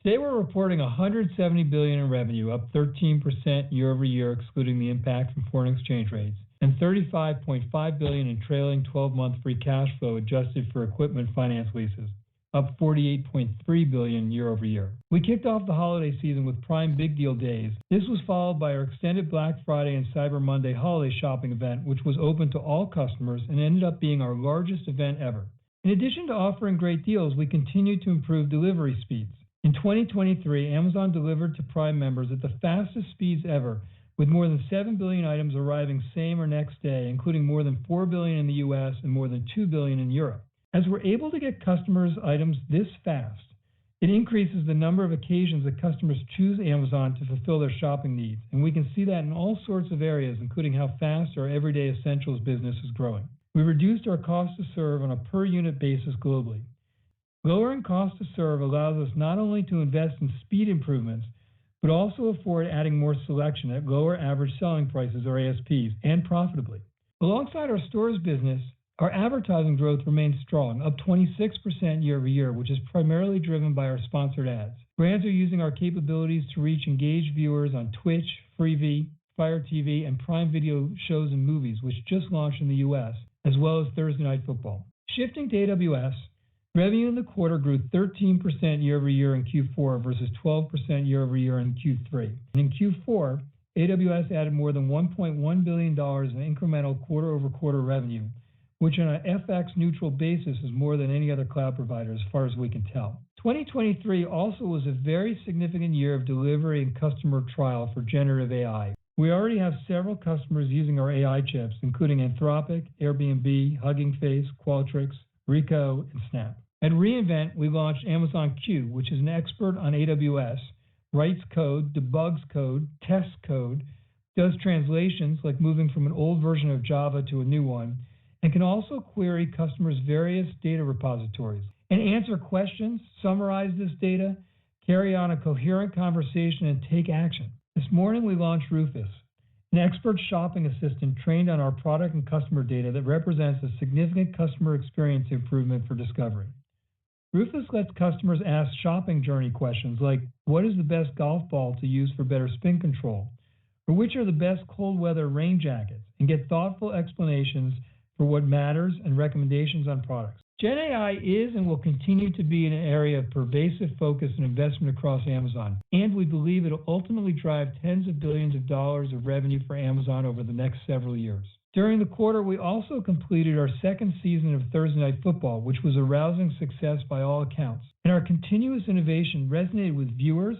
Today we're reporting $170 billion in revenue, up 13% year over year, excluding the impact from foreign exchange rates, and $35.5 billion in trailing 12-month free cash flow adjusted for equipment finance leases, up $48.3 billion year over year. We kicked off the holiday season with Prime Big Deal Days. This was followed by our extended Black Friday and Cyber Monday holiday shopping event, which was open to all customers and ended up being our largest event ever. In addition to offering great deals, we continued to improve delivery speeds. In 2023, Amazon delivered to Prime members at the fastest speeds ever, with more than 7 billion items arriving same or next day, including more than 4 billion in the US and more than 2 billion in Europe. As we're able to get customers items this fast, it increases the number of occasions that customers choose Amazon to fulfill their shopping needs, and we can see that in all sorts of areas, including how fast our everyday essentials business is growing. We reduced our cost to serve on a per-unit basis globally. Lowering cost to serve allows us not only to invest in speed improvements, but also afford adding more selection at lower average selling prices, or ASPs, and profitably. Alongside our stores business, our advertising growth remains strong, up 26% year over year, which is primarily driven by our sponsored ads. Brands are using our capabilities to reach engaged viewers on Twitch, Freevee, Fire TV, and Prime Video shows and movies, which just launched in the US, as well as Thursday Night Football. Shifting to AWS, revenue in the quarter grew 13% year over year in Q4 versus 12% year over year in Q3. And in Q4, AWS added more than $1.1 billion in incremental quarter over quarter revenue, which on an FX neutral basis is more than any other cloud provider as far as we can tell. 2023 also was a very significant year of delivery and customer trial for generative AI. We already have several customers using our AI chips, including Anthropic, Airbnb, Hugging Face, Qualtrics, Ricoh, and Snap. At reInvent, we launched Amazon Q, which is an expert on AWS, writes code, debugs code, tests code, does translations like moving from an old version of Java to a new one, and can also query customers' various data repositories and answer questions, summarize this data, carry on a coherent conversation, and take action. This morning we launched Rufus, an expert shopping assistant trained on our product and customer data that represents a significant customer experience improvement for discovery. Rufus lets customers ask shopping journey questions like, what is the best golf ball to use for better spin control? Or which are the best cold weather rain jackets? And get thoughtful explanations for what matters and recommendations on products. Gen AI is and will continue to be an area of pervasive focus and investment across Amazon, and we believe it will ultimately drive tens of billions of dollars of revenue for Amazon over the next several years. During the quarter, we also completed our second season of Thursday Night Football, which was a rousing success by all accounts. And our continuous innovation resonated with viewers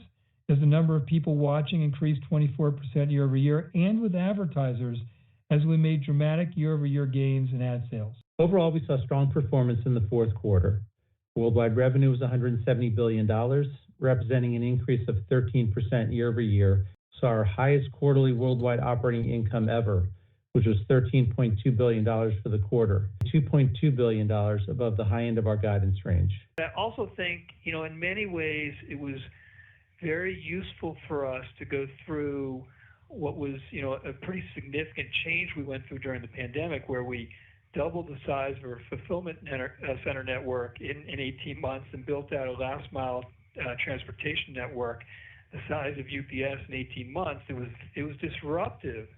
as the number of people watching increased 24% year over year, and with advertisers as we made dramatic year-over-year gains in ad sales. Overall, we saw strong performance in the fourth quarter. Worldwide revenue was $170 billion, representing an increase of 13% year over year. Saw our highest quarterly worldwide operating income ever, which was $13.2 billion for the quarter, $2.2 billion above the high end of our guidance range. I also think, in many ways, it was very useful for us to go through what was, a pretty significant change we went through during the pandemic, where we doubled the size of our fulfillment center network in 18 months and built out a last mile transportation network the size of UPS in 18 months. It was disruptive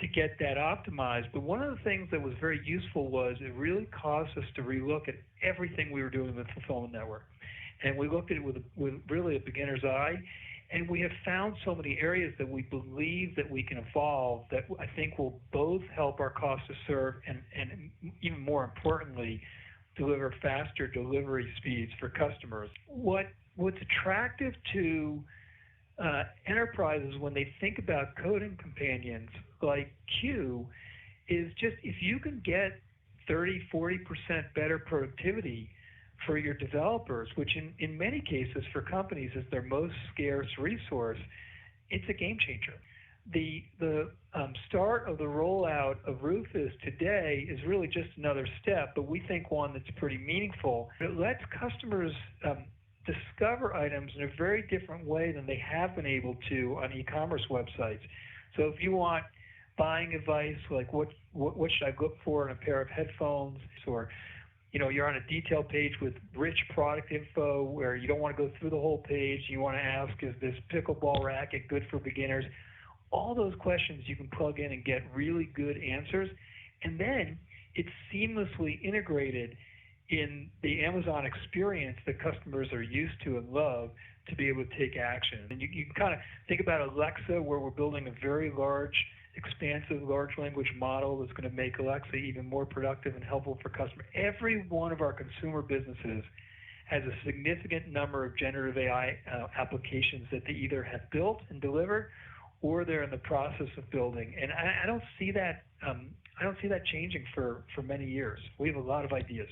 to get that optimized. But one of the things that was very useful was it really caused us to relook at everything we were doing with the fulfillment network. And we looked at it with really a beginner's eye. And we have found so many areas that we believe that we can evolve that I think will both help our cost to serve and even more importantly, deliver faster delivery speeds for customers. What's attractive to enterprises when they think about coding companions like Q is just if you can get 30-40% better productivity for your developers, which in many cases for companies is their most scarce resource, it's a game changer. The start of the rollout of Rufus today is really just another step, but we think one that's pretty meaningful. It lets customers discover items in a very different way than they have been able to on e-commerce websites. So if you want buying advice like what should I look for in a pair of headphones, or you're on a detail page with rich product info where you don't want to go through the whole page. You want to ask, is this pickleball racket good for beginners? All those questions you can plug in and get really good answers. And then it's seamlessly integrated in the Amazon experience that customers are used to and love to be able to take action. And you can kind of think about Alexa, where we're building a very large, expansive large language model that's going to make Alexa even more productive and helpful for customers. Every one of our consumer businesses has a significant number of generative AI applications that they either have built and delivered, or they're in the process of building. And I don't see that changing for many years. We have a lot of ideas.